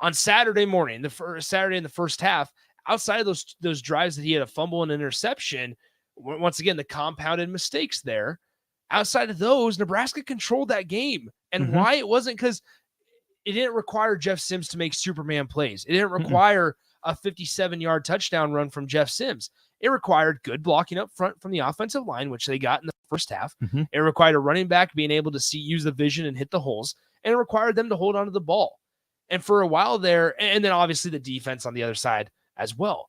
on Saturday morning, Saturday in the first half. Outside of those drives that he had a fumble and interception, once again, the compounded mistakes there. Outside of those, Nebraska controlled that game. And why? It wasn't because it didn't require Jeff Sims to make Superman plays. It didn't require a 57-yard touchdown run from Jeff Sims. It required good blocking up front from the offensive line, which they got in the first half. It required a running back being able to use the vision and hit the holes. And it required them to hold onto the ball. And for a while there, and then obviously the defense on the other side as well.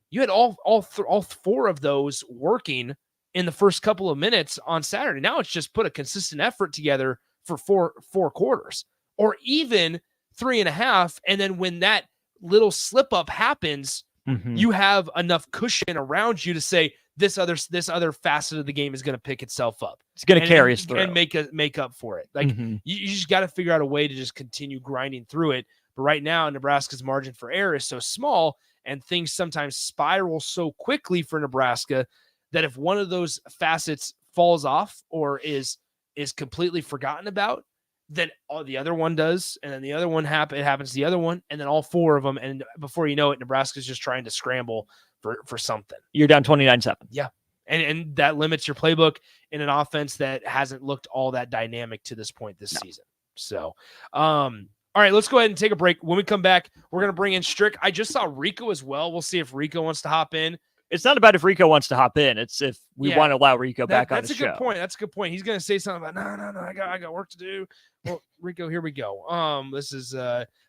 You had all four of those working in the first couple of minutes on Saturday. Now it's just put a consistent effort together for four quarters, or even 3.5. And then when that little slip up happens, you have enough cushion around you to say this other facet of the game is going to pick itself up. It's going to carry us through and make up for it. Like you just got to figure out a way to just continue grinding through it. But right now, Nebraska's margin for error is so small, and things sometimes spiral so quickly for Nebraska that if one of those facets falls off or is completely forgotten about, then the other one does, and then the other one it happens to the other one, and then all four of them, and before you know it, Nebraska's just trying to scramble for something. You're down 29-7. Yeah, and that limits your playbook in an offense that hasn't looked all that dynamic to this point this season. So, all right, let's go ahead and take a break. When we come back, we're going to bring in Strick. I just saw Rico as well. We'll see if Rico wants to hop in. It's not about if Rico wants to hop in. It's if we want to allow Rico back on the show. That's a good point. That's a good point. He's going to say something about, no, I got work to do. Well, Rico, here we go. This is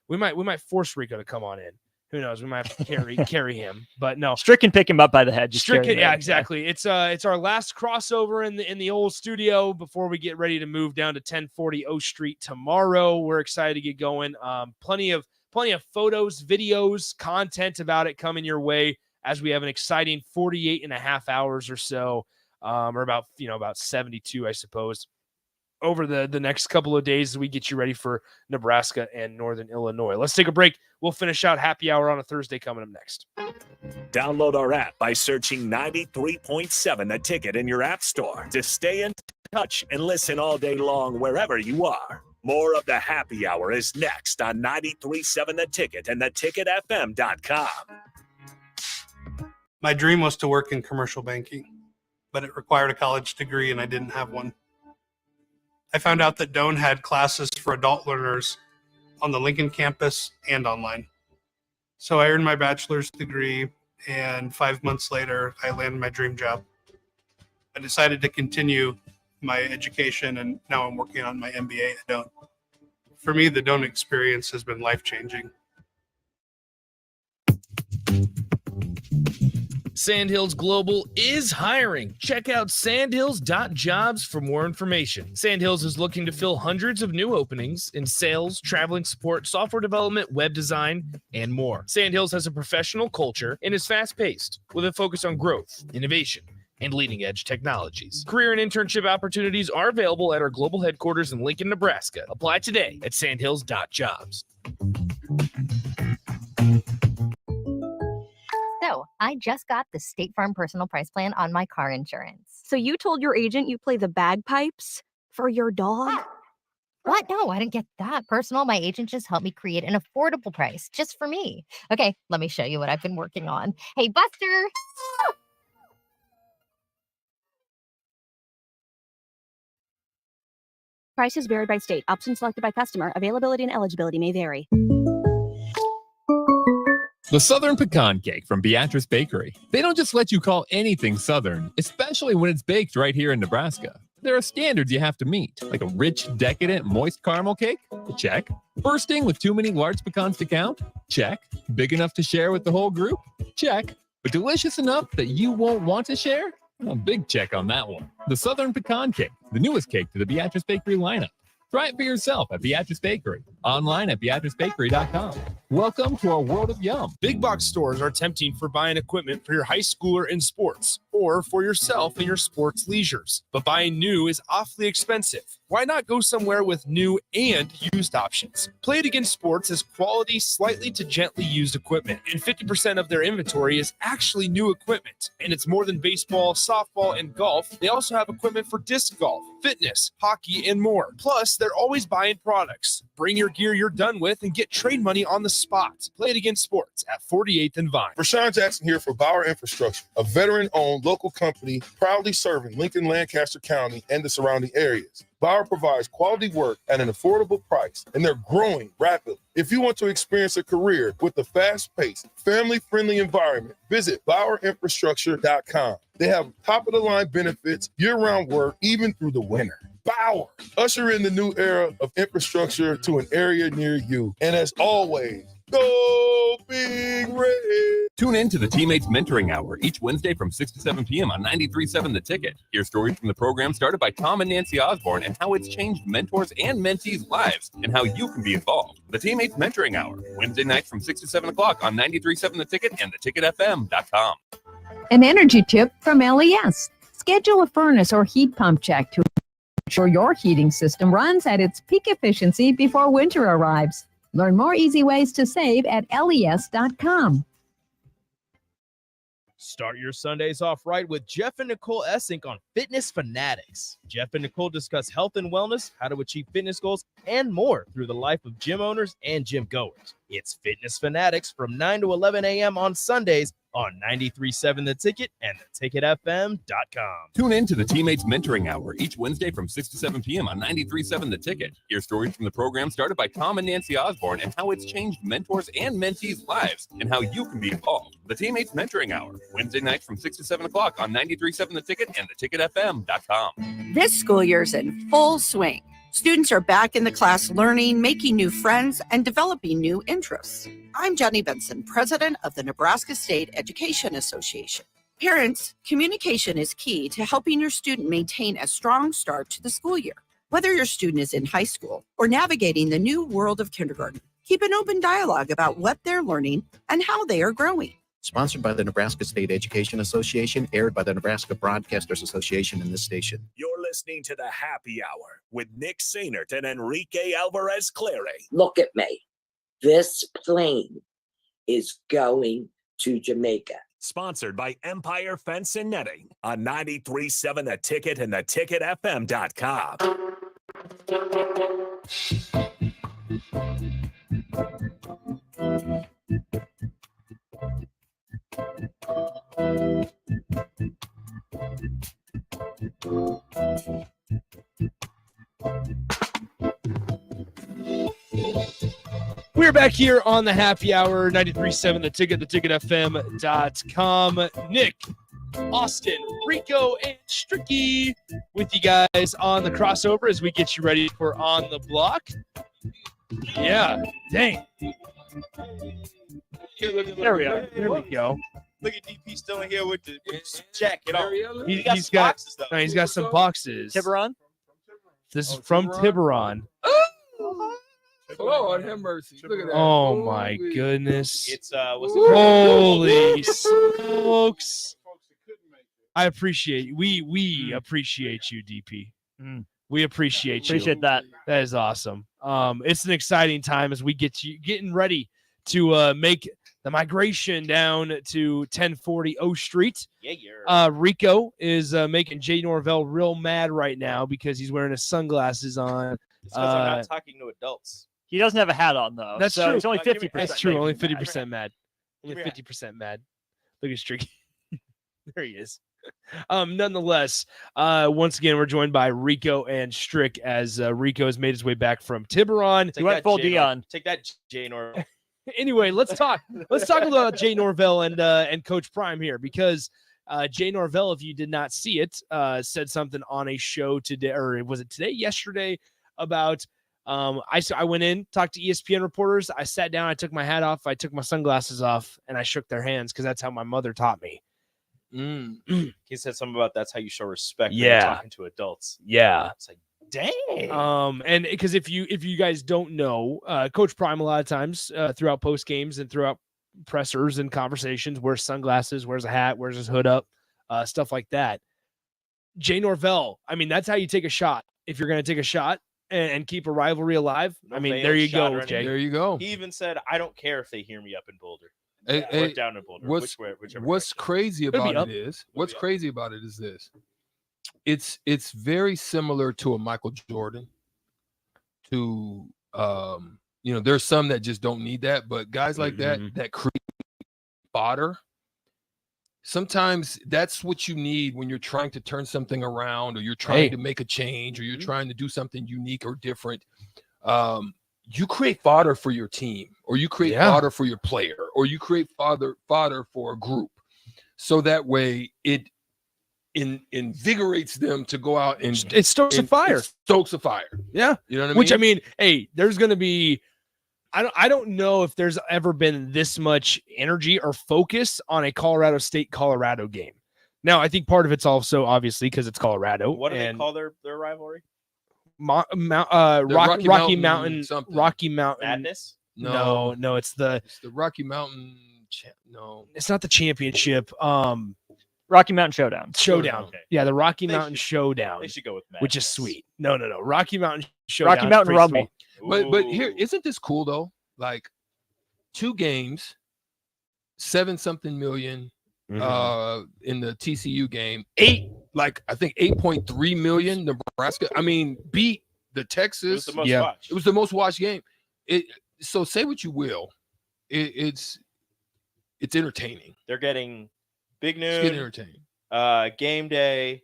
we might force Rico to come on in. who knows? We might have to carry him, but no. Strick can pick him up by the head. Just Strick, carry him yeah, in. exactly. It's our last crossover in the old studio before we get ready to move down to 1040 O Street tomorrow. We're excited to get going. Plenty of photos, videos, content about it coming your way as we have an exciting 48 and a half hours or so, or about 72, I suppose, over the next couple of days as we get you ready for Nebraska and Northern Illinois. Let's take a break. We'll finish out happy hour on a Thursday coming up next. Download our app by searching 93.7 The Ticket in your app store to stay in touch and listen all day long wherever you are. More of the happy hour is next on 93.7 The Ticket and theticketfm.com. My dream was to work in commercial banking, but it required a college degree and I didn't have one. I found out that Doane had classes for adult learners on the Lincoln campus and online. So I earned my bachelor's degree, and 5 months later, I landed my dream job. I decided to continue my education, and now I'm working on my MBA at Doane. For me, the Doane experience has been life-changing. Sandhills Global is hiring. Check out sandhills.jobs for more information. Sandhills is looking to fill hundreds of new openings in sales, traveling support, software development, web design, and more. Sandhills has a professional culture and is fast-paced with a focus on growth, innovation, and leading-edge technologies. Career and internship opportunities are available at our global headquarters in Lincoln, Nebraska. Apply today at sandhills.jobs. So, I just got the State Farm Personal Price Plan on my car insurance. So you told your agent you play the bagpipes for your dog? What? No, I didn't get that personal. My agent just helped me create an affordable price just for me. Okay, let me show you what I've been working on. Hey, Buster! Prices vary by state. Options selected by customer. Availability and eligibility may vary. The Southern Pecan Cake from Beatrice Bakery. They don't just let you call anything Southern, especially when it's baked right here in Nebraska. There are standards you have to meet, like a rich, decadent, moist caramel cake? Check. Bursting with too many large pecans to count? Check. Big enough to share with the whole group? Check. But delicious enough that you won't want to share? A big check on that one. The Southern Pecan Cake, the newest cake to the Beatrice Bakery lineup. Try it for yourself at Beatrice Bakery. Online at BeatriceBakery.com. Welcome to our world of yum. Big box stores are tempting for buying equipment for your high schooler in sports or for yourself in your sports leisures. But buying new is awfully expensive. Why not go somewhere with new and used options? Play It Again Sports has quality, slightly to gently used equipment, and 50% of their inventory is actually new equipment. And it's more than baseball, softball, and golf. They also have equipment for disc golf, fitness, hockey, and more. Plus, they're always buying products. Bring your gear you're done with and get trade money on the spot. Play It Again Sports at 48th and Vine. Rashawn Jackson here for Bauer Infrastructure, a veteran-owned local company proudly serving Lincoln, Lancaster County, and the surrounding areas. Bauer provides quality work at an affordable price, and they're growing rapidly. If you want to experience a career with a fast-paced, family-friendly environment, visit BauerInfrastructure.com. They have top-of-the-line benefits, year-round work, even through the winter. Bauer, usher in the new era of infrastructure to an area near you. And as always, go Big Red! Tune in to the Teammates Mentoring Hour each Wednesday from 6 to 7 p.m. on 93.7 The Ticket. Hear stories from the program started by Tom and Nancy Osborne and how it's changed mentors and mentees' lives and how you can be involved. The Teammates Mentoring Hour, Wednesday nights from 6 to 7 o'clock on 93.7 The Ticket and theticketfm.com. An energy tip from LES. Schedule a furnace or heat pump check to ensure your heating system runs at its peak efficiency before winter arrives. Learn more easy ways to save at les.com. Start your Sundays off right with Jeff and Nicole Essink on Fitness Fanatics. Jeff and Nicole discuss health and wellness, how to achieve fitness goals, and more through the life of gym owners and gym goers. It's Fitness Fanatics from 9 to 11 a.m. on Sundays on 93.7 The Ticket and theticketfm.com. Tune in to the Teammates Mentoring Hour each Wednesday from 6 to 7 p.m. on 93.7 The Ticket. Hear stories from the program started by Tom and Nancy Osborne and how it's changed mentors and mentees' lives and how you can be involved. The Teammates Mentoring Hour, Wednesday nights from 6 to 7 o'clock on 93.7 The Ticket and theticketfm.com. This school year's in full swing. Students are back in the class learning, making new friends, and developing new interests. I'm Jenny Benson, president of the Nebraska State Education Association. Parents, communication is key to helping your student maintain a strong start to the school year. Whether your student is in high school or navigating the new world of kindergarten, keep an open dialogue about what they're learning and how they are growing. Sponsored by the Nebraska State Education Association, aired by the Nebraska Broadcasters Association in this station. You're listening to the Happy Hour with Nick Sainert and Enrique Alvarez Clary. Look at me. This plane is going to Jamaica. Sponsored by Empire Fence and Netting on 93.7 The Ticket and theticketfm.com. We're back here on the Happy Hour, 93.7 The Ticket, theticketfm.com. Nick, Austin, Rico, and Stricky with you guys on the crossover as we get you ready for On the Block. Yeah, dang. There we are. There we go. Look at DP still in here with the jacket on. He's got boxes, though. No, he's got some boxes. Tiburon? This is from Tiburon. Lord have mercy. Look at that. Oh my goodness. It's what's Holy smokes. I appreciate you. We appreciate you, DP. We appreciate you. Appreciate that. That is awesome. It's an exciting time as we getting ready to make the migration down to 1040 O Street. Yeah. Rico is making Jay Norvell real mad right now because he's wearing his sunglasses on. It's because I'm not talking to adults. He doesn't have a hat on though. That's so true. He's only 50%. That's true. Only 50% mad. Give Only me a 50% mad. Look at Stricky. There he is. Nonetheless, once again, we're joined by Rico and Strick as Rico has made his way back from Tiburon. He went full Dion. Take that, Jay Norvell. Anyway, let's talk. Let's talk about Jay Norvell and Coach Prime here because Jay Norvell, if you did not see it, said something on a show today, or was it today, yesterday, about I went in, talked to ESPN reporters. I sat down, I took my hat off, I took my sunglasses off, and I shook their hands because that's how my mother taught me. He said something about that's how you show respect when you're talking to adults. Yeah. It's like, dang. And because if you guys don't know, Coach Prime a lot of times throughout post games and throughout pressers and conversations wears sunglasses, wears a hat, wears his hood up, stuff like that. Jay Norvell, I mean, that's how you take a shot. If you're going to take a shot and keep a rivalry alive, I mean, there you go, Jay. There you go. He even said, I don't care if they hear me up in Boulder. Hey, or down in Boulder. What's crazy about it is this. It's very similar to a Michael Jordan. There's some that just don't need that, but guys like that create fodder. Sometimes that's what you need when you're trying to turn something around, or you're trying to make a change, or you're trying to do something unique or different. You create fodder for your team, or you create fodder for your player, or you create fodder for a group. So that way it invigorates them to go out and it stokes a fire. It stokes a fire. Yeah. You know what I mean? Which, I mean, hey, there's going to be, I don't know if there's ever been this much energy or focus on a Colorado State-Colorado game. Now, I think part of it's also obviously because it's Colorado. What do they call their rivalry? Rocky Mountain Madness? No, it's the Rocky Mountain. No, it's not the championship. Rocky Mountain Showdown. Okay. Yeah, the Rocky Mountain Showdown. They should go with Madness. Which is sweet. No. Rocky Mountain Showdown. Rocky Mountain Rumble. But here, isn't this cool though? Like 2 games, 7-something million in the TCU game. I think 8.3 million Nebraska. I mean, beat the Texas. It was the most watched. It was the most watched game. So say what you will. It's entertaining. They're getting Big It's getting Noon, entertaining. Game Day.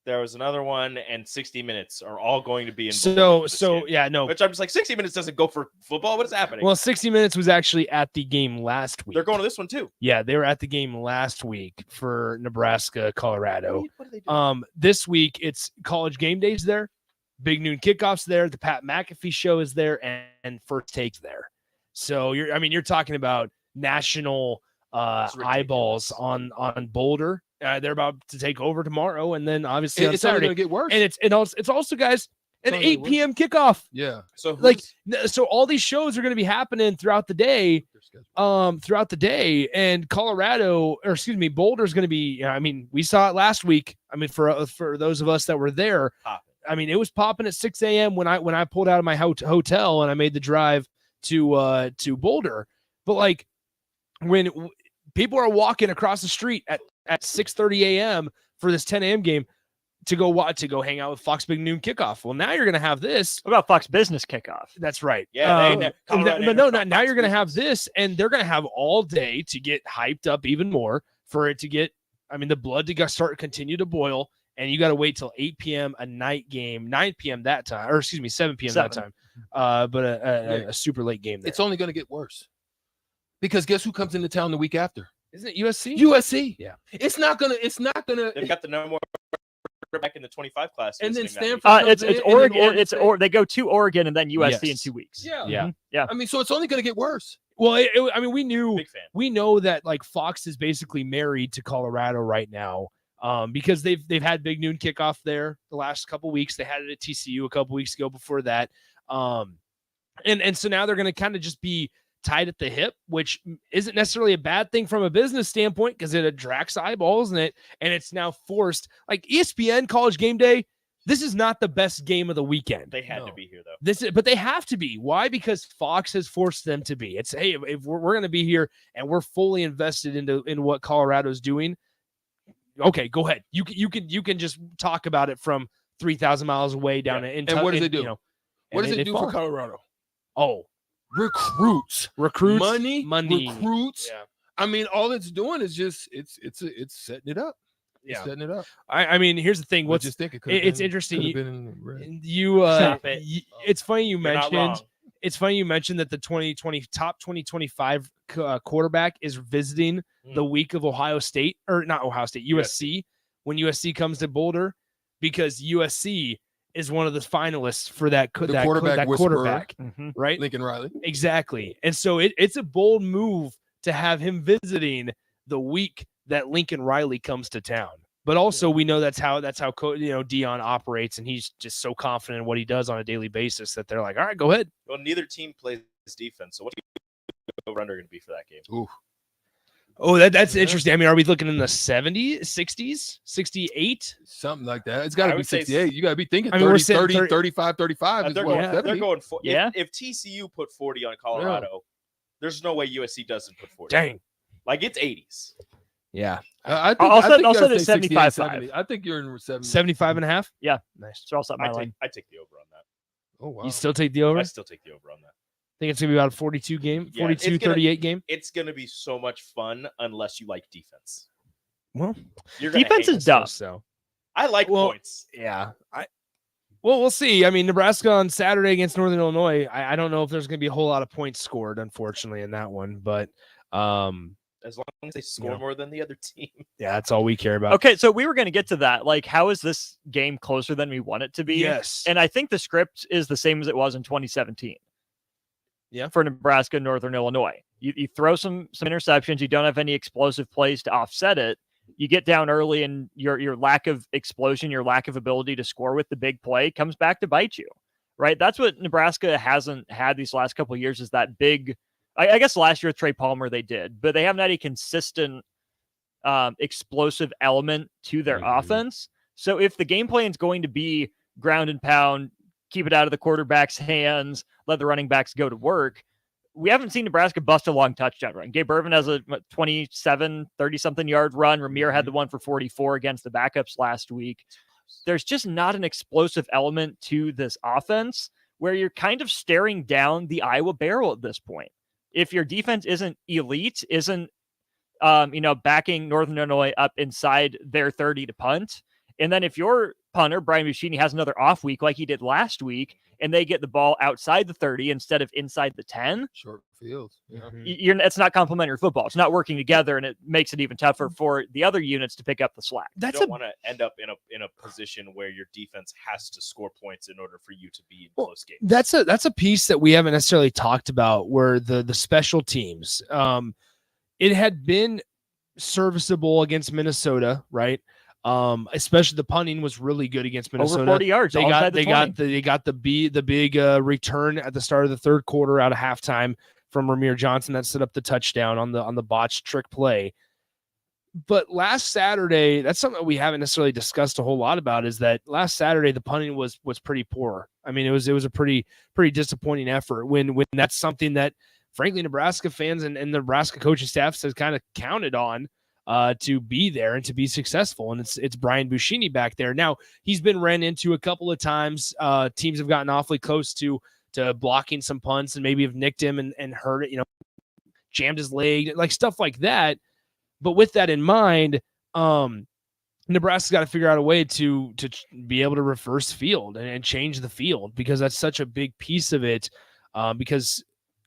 There was another one, and 60 Minutes are all going to be in. Which I'm just like, 60 Minutes doesn't go for football. What is happening? Well, 60 Minutes was actually at the game last week. They're going to this one too. Yeah, they were at the game last week for Nebraska, Colorado. What are they doing? This week it's College Game Days there. Big Noon Kickoff's there. The Pat McAfee Show is there, and First Take's there. So you're talking about national eyeballs on Boulder. They're about to take over tomorrow, and then obviously on It's Saturday. only going to get worse. And it's also, guys, an only 8 p.m. kickoff. Yeah. So So all these shows are going to be happening throughout the day. And Boulder's going to be. I mean, we saw it last week. I mean, for those of us that were there, I mean, it was popping at 6 a.m. when I pulled out of my hotel and I made the drive to Boulder. But like when people are walking across the street at 6:30 a.m. for this 10 a.m. game to go hang out with Fox Big Noon Kickoff. Well, now you're going to have this. What about Fox Business Kickoff? That's right. Yeah, now you're going to have this, and they're going to have all day to get hyped up even more for it to get. I mean, the blood to continue to boil, and you got to wait till 8 p.m. a night game, 9 p.m. that time, or 7 p.m. that time. But a super late game there. It's only going to get worse because guess who comes into town the week after? Isn't it USC? USC. Yeah. It's not gonna. They've got the number one back in the 25 class. And then visiting that Stanford. week. comes It's in, and Oregon. then It's State. or they go to Oregon and then USC in Yes. 2 weeks. Yeah. Yeah. Yeah. I mean, so it's only going to get worse. Well, I mean, we know that like Fox is basically married to Colorado right now, because they've had Big Noon Kickoff there the last couple weeks. They had it at TCU a couple weeks ago before that, and so now they're going to kind of just be tied at the hip, which isn't necessarily a bad thing from a business standpoint because it attracts eyeballs and it's now forced. Like ESPN College Game Day, this is not the best game of the weekend. They had to be here though. But they have to be. Why? Because Fox has forced them to be. It's hey, if we're going to be here and we're fully invested in what Colorado's doing. Okay, go ahead. You can just talk about it from 3,000 miles away down in. And what does it do? You know, What and does it do for falls. Colorado? Oh, Recruits, money, recruits. Yeah. I mean, all it's doing is just it's setting it up. It's Yeah. setting it up. I mean, here's the thing. I What's just think it's it interesting. Could have been in red. Stop it. It's funny you You're not wrong. mentioned. It's funny you mentioned that the 2025 quarterback is visiting the week of Ohio State, or not Ohio State, USC, when USC comes to Boulder, because USC is one of the finalists for that quarterback whisperer. quarterback, right? Lincoln Riley. Exactly. And so it's a bold move to have him visiting the week that Lincoln Riley comes to town. But also we know that's how Dion operates, and he's just so confident in what he does on a daily basis that they're like, all right, go ahead. Well, neither team plays defense. So what's the over-under going to be for that game? Ooh. Oh, that's interesting. I mean, are we looking in the 70s, 60s, 68? Something like that. It's got to I be would say 68. You got to be thinking I mean, we're 30, saying 30, 35, 35 is They're what, going, 70? they're going for, Yeah. If TCU put 40 on Colorado, there's no way USC doesn't put 40. Dang. Like it's 80s. Yeah. I think, I'll I think set you gotta it say 68, 75-5. 70. I think you're in 70. 75 and a half? Yeah. Nice. So I'll set my I line. take the over on that. Oh, wow. You still take the over? I I still take the over on that. think it's going to be about a 42 game, Yeah, it's 42, gonna- 38 game. It's going to be so much fun unless you like defense. Well, You're gonna defense hate is it. dumb. So, I like points. yeah. Well, we'll see. I mean, Nebraska on Saturday against Northern Illinois. I don't know if there's going to be a whole lot of points scored, unfortunately, in that one. But As long as they score more than the other team. yeah, that's all we care about. Okay, so we were going to get to that. Like, how is this game closer than we want it to be? Yes. And I think the script is the same as it was in 2017. Yeah. For Nebraska, Northern Illinois. You throw some interceptions. You don't have any explosive plays to offset it. You get down early, and your lack of explosion, your lack of ability to score with the big play comes back to bite you, right? That's what Nebraska hasn't had these last couple of years, is that big. I guess last year with Trey Palmer they did, but they haven't had a consistent explosive element to their offense. So if the game plan is going to be ground and pound, keep it out of the quarterback's hands, let the running backs go to work, we haven't seen Nebraska bust a long touchdown run. Gabe Irvin has a 27, 30-something yard run. Ramir had the one for 44 against the backups last week. There's just not an explosive element to this offense where you're kind of staring down the Iowa barrel at this point. If your defense isn't elite, isn't backing Northern Illinois up inside their 30 to punt, and then if your punter, Brian Buschini, has another off week like he did last week, and they get the ball outside the 30 instead of inside the 10, Short field. Yeah. it's not complementary football. It's not working together, and it makes it even tougher for the other units to pick up the slack. You don't want to end up in a position where your defense has to score points in order for you to be in close games. That's a piece that we haven't necessarily talked about, where the special teams. It had been serviceable against Minnesota, right? Especially the punting was really good against Minnesota. Over 40 yards. They got the big return at the start of the third quarter out of halftime from Ramir Johnson that set up the touchdown on the botched trick play. But last Saturday, that's something that we haven't necessarily discussed a whole lot about, is that last Saturday the punting was pretty poor. I mean, it was a pretty disappointing effort when that's something that, frankly, Nebraska fans and the Nebraska coaching staff has kind of counted on to be there and to be successful. And it's Brian Buschini back there. Now, he's been ran into a couple of times. Teams have gotten awfully close to blocking some punts and maybe have nicked him and hurt it, jammed his leg, like stuff like that. But with that in mind, Nebraska's got to figure out a way to be able to reverse field and change the field, because that's such a big piece of it. Because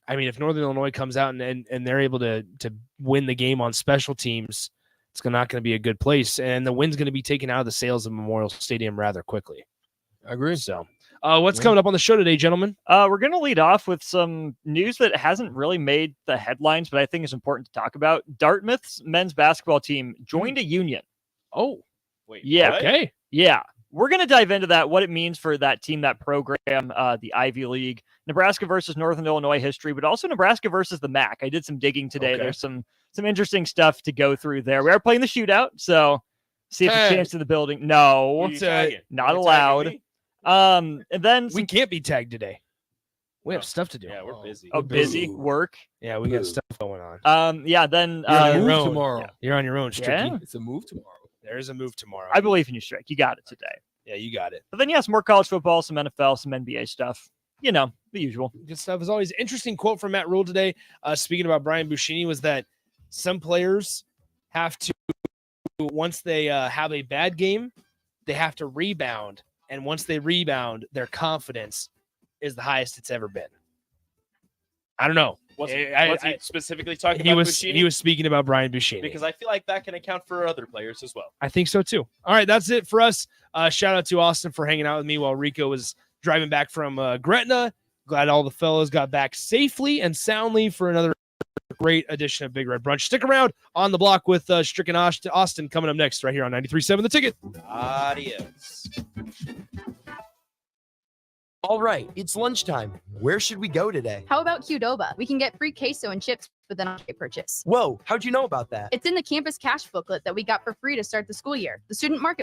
I mean, if Northern Illinois comes out and they're able to win the game on special teams, it's not going to be a good place, and the win's going to be taken out of the sails of Memorial Stadium rather quickly. I agree. So, what's coming up on the show today, gentlemen? We're going to lead off with some news that hasn't really made the headlines, but I think is important to talk about. Dartmouth's men's basketball team joined a union. Oh, wait. Yeah. Okay. Yeah. We're going to dive into that, what it means for that team, that program, the Ivy League, Nebraska versus Northern Illinois history, but also Nebraska versus the MAC. I did some digging today. Okay. There's some interesting stuff to go through there. We are playing the shootout, so see if the chance to the building. No, not allowed. And then we can't be tagged today. We have stuff to do. Yeah, we're busy. Oh, busy work. Yeah, we got stuff going on. Yeah, then You're on your move own tomorrow. Yeah. You're on your own, Stricky. Yeah. It's a move tomorrow. There is a move tomorrow. I believe in you, Strick. You got it today. Yeah, you got it. But then, yes, more college football, some NFL, some NBA stuff. The usual. Good stuff as always. Interesting quote from Matt Rule today, speaking about Brian Buschini, was that some players have to, once they have a bad game, they have to rebound. And once they rebound, their confidence is the highest it's ever been. I don't know. Was he specifically talking about Buschini? He was speaking about Brian Buschini. Because I feel like that can account for other players as well. I think so too. All right, that's it for us. Shout out to Austin for hanging out with me while Rico was driving back from Gretna. Glad all the fellows got back safely and soundly for another great edition of Big Red Brunch. Stick around on the block with Strick and Austin coming up next right here on 93.7 The Ticket. Adios. All right, it's lunchtime. Where should we go today? How about Qdoba? We can get free queso and chips with an entree purchase. Whoa, how'd you know about that? It's in the campus cash booklet that we got for free to start the school year. The student market